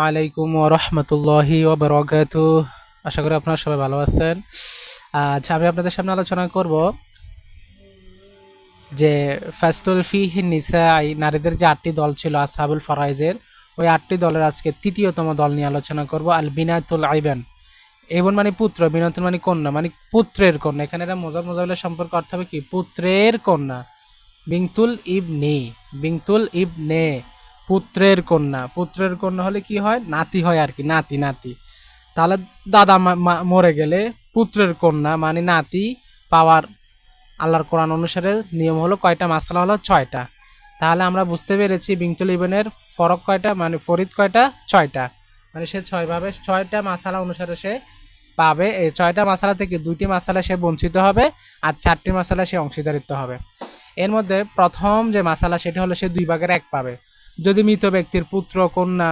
আলাইকুম ওয়া রাহমাতুল্লাহি ওয়া বারাকাতুহু। আশা করি আপনারা সবাই ভালো আছেন। আচ্ছা, আমি আপনাদের সামনে আলোচনা করব যে ফাসলুল ফিহি নিসাই, নারীদের যে 8টি দল ছিল আসহাবুল ফারাইজের, ওই 8টি দলের আজকে তৃতীয়তম দল নিয়ে আলোচনা করব। আল বিনাতুল আইবান, এবং মানে পুত্র, বিনাতুল মানে কন্যা, মানে পুত্রের কন্যা। এখানে এটা মোজাবিলের সম্পর্ক অর্থ হবে কি? পুত্রের কন্যা। বিনতুল ইবনে, বিনতুল ইবনে, পুত্রের কন্যা। পুত্রের কন্যা হলে কি হয়? নাতি হয় আর কি, নাতি নাতি। তাহলে দাদা মরে গেলে পুত্রের কন্যা মানে নাতি পাওয়ার আল্লাহর কোরআন অনুসারে নিয়ম হলো কয়টা? মাসালা হলো 6টা। তাহলে আমরা বুঝতে পেরেছি বিনতুল ইবনের ফরক কয়টা, মানে ফরিদ কয়টা? 6টা। মানে সে 6ভাবে 6টা মাসালা অনুসারে সে পাবে। এই 6টা মাসালা থেকে 2টি মাসালা সে বঞ্চিত হবে, আর 4টি মাসালা সে অংশীদারিত্ব হবে। এর মধ্যে প্রথম যে মাসালা সেটা হলো সে 2/1 পাবে। যদি মৃত ব্যক্তির পুত্র কন্যা,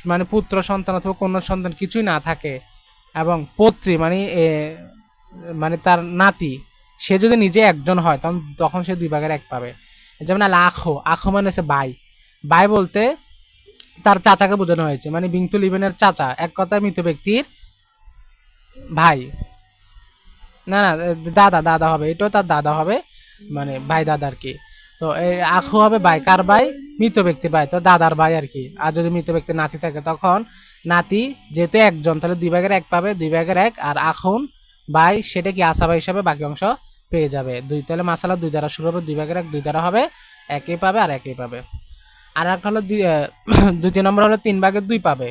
মানে পুত্র সন্তান অথবা কন্যা সন্তান কিছুই না থাকে, এবং পৌত্রী মানে মানে তার নাতি, সে যদি নিজে একজন হয় তখন সে 2/1 পাবে। যেমন আখো, আখো মানে হচ্ছে ভাই। ভাই বলতে তার চাচাকে বোঝানো হয়েছে, মানে বিনতুল ইবনের চাচা, এক কথায় মৃত ব্যক্তির ভাই। না না, দাদা, দাদা হবে, এটাও তার দাদা হবে, মানে ভাই দাদা আর কি। তো এই আখু হবে ভাই, কার ভাই? মৃত ব্যক্তির ভাই, তো দাদার ভাই আর কি। আর যদি মৃত ব্যক্তির নাতি থাকে তখন নাতি যেহেতু একজন, তাহলে 2/1 পাবে, 2/1। আর আখুন ভাই সেটা কি আসাবা হিসাবে বাকি অংশ পেয়ে যাবে। তাহলে মাসালা 2 দ্বারা শুরু হবে, 2/1 2 দ্বারা হবে, একই পাবে আর একই পাবে। আর একটা হলো দ্বিতীয় নম্বর হলো 3/2 পাবে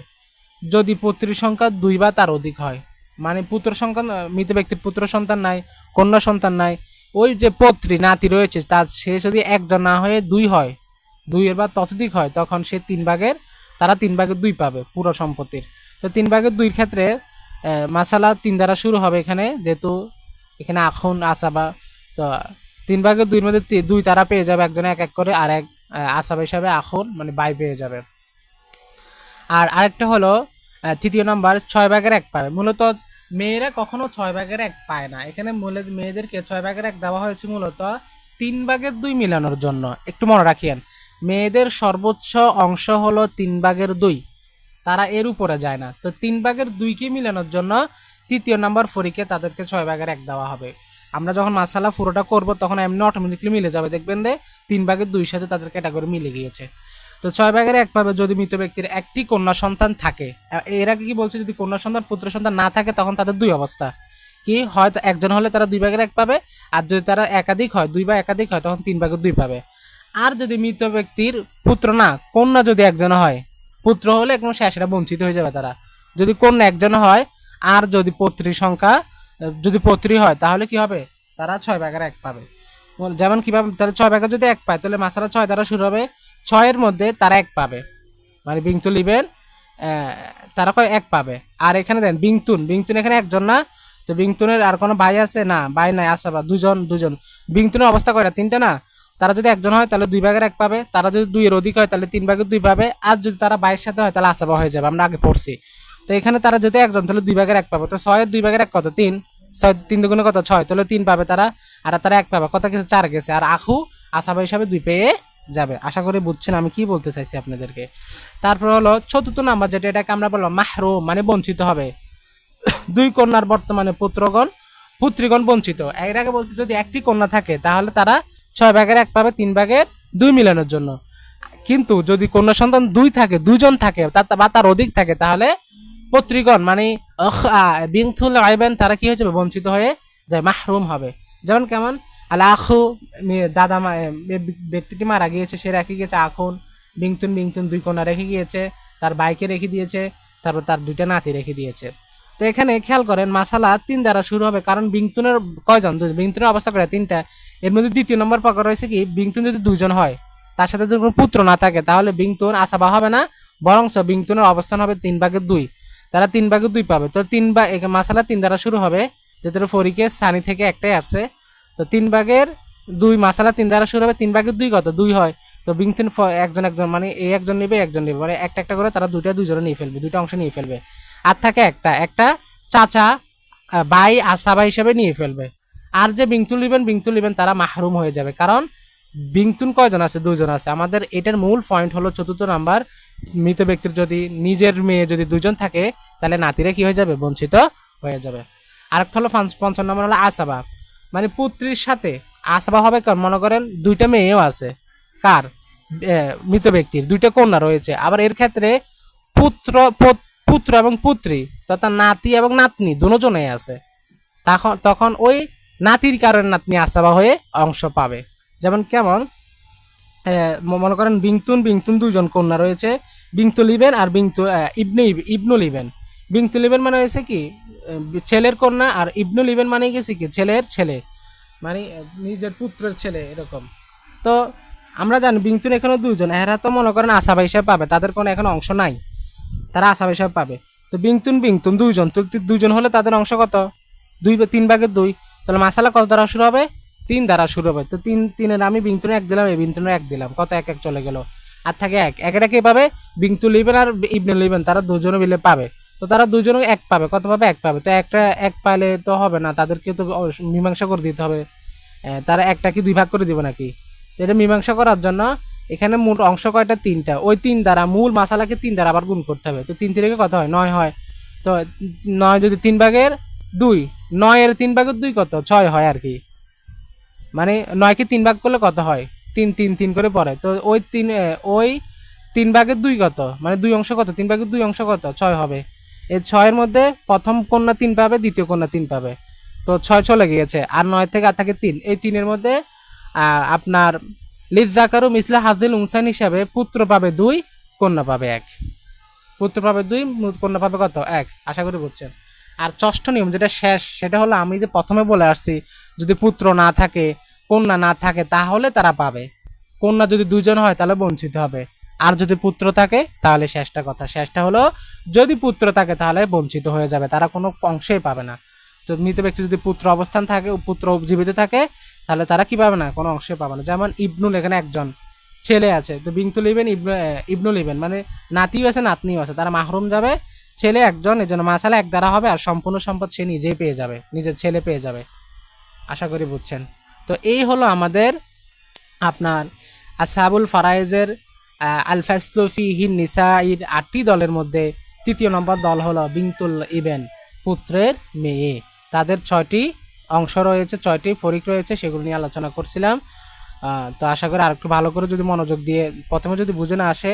যদি পুত্রীর সংখ্যা 2 বা তার অধিক হয়। মানে পুত্র সংখ্যা, মৃত ব্যক্তির পুত্র সন্তান নাই, কন্যা সন্তান নাই, ওই যে পৌত্রী নাতি রয়েছে তার, সে যদি একজন না হয়ে 2 হয়, 2 বা ততোধিক হয়, তখন সে 3/2 পাবে পুরো সম্পত্তির। তো 3/2 ক্ষেত্রে মাসালা 3 দ্বারা শুরু হবে এখানে, যেহেতু এখানে আখুন আসাবা। তো 3/2 মধ্যে 2 তারা পেয়ে যাবে, একজনে এক এক করে, আর এক আসাবা হিসাবে আখুন মানে বাই পেয়ে যাবে। আর আরেকটা হলো তৃতীয় নাম্বার 6/1 পাবে। মূলত মেয়েরা কখনো 6/1 পায় না। এখানে মেয়েদেরকে 6/1 দেওয়া হয়েছে মূলত 3/2 মিলানোর জন্য। একটু মনে রাখিয়েন, মেয়েদের সর্বোচ্চ অংশ হলো 3/2, তারা এর উপরে যায় না। তো 3/2কে মিলানোর জন্য তৃতীয় নাম্বার ফরিকে তাদেরকে 6/1 দেওয়া হবে। আমরা যখন মাসালা পুরোটা করব তখন এমনি অটোমেটিকলি মিলে যাবে, দেখবেন যে 3/2 সাথে তাদের ক্যাটাগরি মিলে গিয়েছে। তো 6/1 পাবে যদি মৃত ব্যক্তির একটি কন্যা সন্তান থাকে। এর আগে কি বলছে? যদি কন্যা সন্তান পুত্র সন্তান না থাকে তখন তাদের 2 অবস্থা কি, হয়তো একজন হলে তারা 2/1 পাবে, আর যদি তারা একাধিক হয়, 2 বা একাধিক হয়, তখন 3/2 পাবে। আর যদি মৃত ব্যক্তির পুত্র না, কন্যা যদি একজন হয়, পুত্র হলে একদম শেষরা বঞ্চিত হয়ে যাবে তারা। যদি কন্যা একজন হয়, আর যদি পৌত্রীর সংখ্যা, যদি পৌত্রী হয়, তাহলে কি হবে? তারা 6/1 পাবে। যেমন কিভাবে? তাহলে 6/1 যদি 1 পায়, তাহলে মাসালা 6 দ্বারা শুরু হবে, 6-এর মধ্যে তারা 1 পাবে, মানে বিংতুল ইবেন তারা 1 পাবে। আর এখানে দেন বিংতুন, বিংতুন এখানে একজন না, তো বিংতুনের আর কোনো ভাই আছে না? ভাই নাই, আসাবা দুজন, দুজন। বিংতুনের অবস্থা কয়টা? 3টা না? তারা যদি একজন হয় তাহলে 2/1 পাবে, তারা যদি 2-এর অধিক হয় তাহলে 3/2 পাবে, আর যদি তারা ভাইয়ের সাথে হয় তাহলে আসাবা হয়ে যাবে, আমরা আগে পড়ছি। তো এখানে তারা যদি একজন, তাহলে 2/1 পাবে। তো 6-এর 2/1 কত? 3। 6 3 দুগুণে কত? 6, তাহলে 3 পাবে তারা, আর তারা 1 পাবে, কত গেছে? 4 গেছে। আর আখু আসাবা হিসাবে 2 পেয়ে যাবে। আশা করি বুঝছেন আমি কি বলতে চাইছি আপনাদেরকে। তারপর হলো চতুর্থ নাম্বার, যেটা এটাকে আমরা বললাম মাহরুম, মানে বঞ্চিত হবে। 2 কন্যার বর্তমানে পুত্রগণ, পুত্রীগণ বঞ্চিত। এর আগে বলছে যদি একটি কন্যা থাকে তাহলে তারা 6/1 পাবে 3/2 মিলানোর জন্য। কিন্তু যদি কন্যা সন্তান 2 থাকে, 2জন থাকে বা তার অধিক থাকে, তাহলে পুত্রীগণ মানে বিনতুল আইবান তারা কি হয়ে যাবে? বঞ্চিত হয়ে যায়, মাহরুম হবে। যেমন কেমন? আল আখু, দাদা ব্যক্তিটি মারা গিয়েছে, সে রেখে গিয়েছে আখুন, বিংতুন, বিংতুন 2 কন্যা রেখে গিয়েছে, তার ভাইকে রেখে দিয়েছে, তারপর তার 2টা নাতি রেখে দিয়েছে। তো এখানে খেয়াল করেন মাসালা 3 দ্বারা শুরু হবে, কারণ বিংতুনের কয়জন? বিংতুনের অবস্থা করে 3টা। এর মধ্যে দ্বিতীয় নম্বর প্রকার রয়েছে কি, বিংতুন যদি 2জন হয়, তার সাথে যদি কোনো পুত্র না থাকে, তাহলে বিংতুন আসাবা হবে না, বরং বিংতুনের অবস্থান হবে 3/2। তারা 3/2 পাবে। তো মাসালা 3 দ্বারা শুরু হবে, যেটা ফরিকে সানি থেকে একটাই আসছে। তো 3/2 মাসালা 3 দ্বারা শুরু হবে, 3/2 কত? 2 হয়। তো বিংতুন একজন একজন মানে এই একজন নেবে, একজন নেবে, মানে একটা একটা করে তারা 2জনে নিয়ে ফেলবে, 2টা অংশ নিয়ে ফেলবে। আর থাকে একটা একটা চাচা ভাই আসাবা হিসেবে নিয়ে ফেলবে। আর যে বিংতুল নিবেন তারা মাহরুম হয়ে যাবে, কারণ বিংতুন কয়জন আছে? 2জন আছে। আমাদের এটার মূল পয়েন্ট হলো চতুর্থ নাম্বার, মৃত ব্যক্তির যদি নিজের মেয়ে যদি দুজন থাকে তাহলে নাতিরা কি হয়ে যাবে, বঞ্চিত হয়ে যাবে। আরেকটা হলো 55 নম্বর হলো আসাবা, মানে পুত্রীর সাথে আসাবা হবে কার, মনে করেন দুইটা মেয়েও আছে, কার, মৃত ব্যক্তির দুইটা কন্যা রয়েছে, আবার এর ক্ষেত্রে পুত্র পুত্র এবং পুত্রী তথা নাতি এবং নাতনি দুজনেই আছে, তখন তখন ওই নাতির কারণে নাতনি আসাবা হয়ে অংশ পাবে। যেমন কেমন, মনে করেন বিংতুন বিংতুন দুইজন কন্যা রয়েছে, বিংতুল ইবেন আর ইবনুল ইবেন। বিংতুল ইবেন মানে হয়েছে কি ছেলের কন্যা, আর ইবনুল ইবেন মানে গেছে কি ছেলের ছেলে, মানে নিজের পুত্রের ছেলে এরকম। তো আমরা জানি বিংতুন এখানে দুইজন, এরা তো মনে করেন আসাবা হিসাবে পাবে, তাদের কোনো এখন অংশ নাই, তারা আসাবা হিসাবে পাবে। তো বিংতুন বিংতুন দুইজন, তো দুইজন হলে তাদের অংশ কত, 3/2, তাহলে মাসালা কত দ্বারা শুরু হবে, 3 দ্বারা শুরু হবে। তো তিনের আমি বিংতুনে 1 দিলাম, এই বিংতুনে 1 দিলাম, কত 1 1 চলে গেল, আর থাকে 1 1 কে পাবে বিংতুল ইবেন আর ইবনুল ইবেন, তারা দুজনে মিলে পাবে। তো তারা দুজনে 1 পাবে, কত পাবে 1 পাবে। তো একটা 1 পাইলে তো হবে না, তাদেরকে তো মীমাংসা করে দিতে হবে, তারা একটা কি 2 ভাগ করে দিবে নাকি। তো এটা মীমাংসা করার জন্য এখানে মোট অংশ কয়টা, 3টা, ওই 3 দ্বারা মূল মাসালাকে 3 দ্বারা আবার গুণ করতে হবে। তো 3 থেকে কত হয়, 9 হয়। তো 9 যদি 3/2, 9 এর 3/2 কত, 6 হয় আর কি, মানে 9কে 3 ভাগ করলে কত হয়, 3 3 3 করে পড়ে। তো ওই 3/2 কত, মানে 2 অংশ কত, 3/2 অংশ কত, 6 হবে। এই 6-এর মধ্যে প্রথম কন্যা 3 পাবে, দ্বিতীয় কন্যা 3 পাবে, তো 6 চলে গিয়েছে, আর 9 থেকে আর থাকে 3। এই 3-এর মধ্যে আপনার লিজ্জাকারু মিসলা হাজিল উনসান হিসাবে পুত্র পাবে 2, কন্যা পাবে 1, পুত্র পাবে 2, কন্যা পাবে কত, 1। আশা করি বুঝছেন। আর ষষ্ঠ নিয়ম যেটা শেষ, সেটা হলো আমি যে প্রথমে বলে আসছি, যদি পুত্র না থাকে, কন্যা না থাকে, তাহলে তারা পাবে। কন্যা যদি 2 জন হয় তাহলে বঞ্চিত হবে, আর যদি পুত্র থাকে তাহলে শেষটা হলো যদি পুত্র থাকে তাহলে বঞ্চিত হয়ে যাবে, তারা কোনো অংশই পাবে না। তো মৃত ব্যক্তি যদি পুত্র অবস্থান থাকে, পুত্র জীবিত থাকে, তাহলে তারা কি পাবে না, কোনো অংশই পাবে না। যেমন ইবনুল, এখানে একজন ছেলে আছে, তো বিংতুল ইবেন ইবনুল ইবেন মানে নাতিও আছে নাতনিও আছে, তারা মাহরুম যাবে, ছেলে একজন, এই জন্য মাসালা 1 দ্বারা হবে, আর সম্পূর্ণ সম্পদ সে নিজেই পেয়ে যাবে, নিজের ছেলে পেয়ে যাবে। আশা করি বুঝছেন। তো এই হলো আমাদের আপনার আসহাবুল ফারাইজের আল ফাসলু ফিহি নিসাইর 8টি দলের মধ্যে 3য় নম্বর দল হলো বিনতুল ইবেন, পুত্রের মেয়ে। তাদের 6টি অংশ রয়েছে, 6টি ফরিক রয়েছে, সেগুলো নিয়ে আলোচনা করছিলাম। তো আশা করি আরেকটু ভালো করে যদি মনোযোগ দিয়ে, প্রথমে যদি বুঝে না আসে,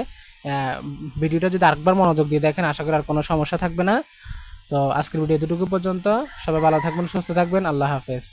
ভিডিওটা যদি আরেকবার মনোযোগ দিয়ে দেখেন, আশা করি আর কোনো সমস্যা থাকবে না। তো আজকের ভিডিও এতটুকু পর্যন্ত, সবাই ভালো থাকবেন, সুস্থ থাকবেন, আল্লাহ হাফেজ।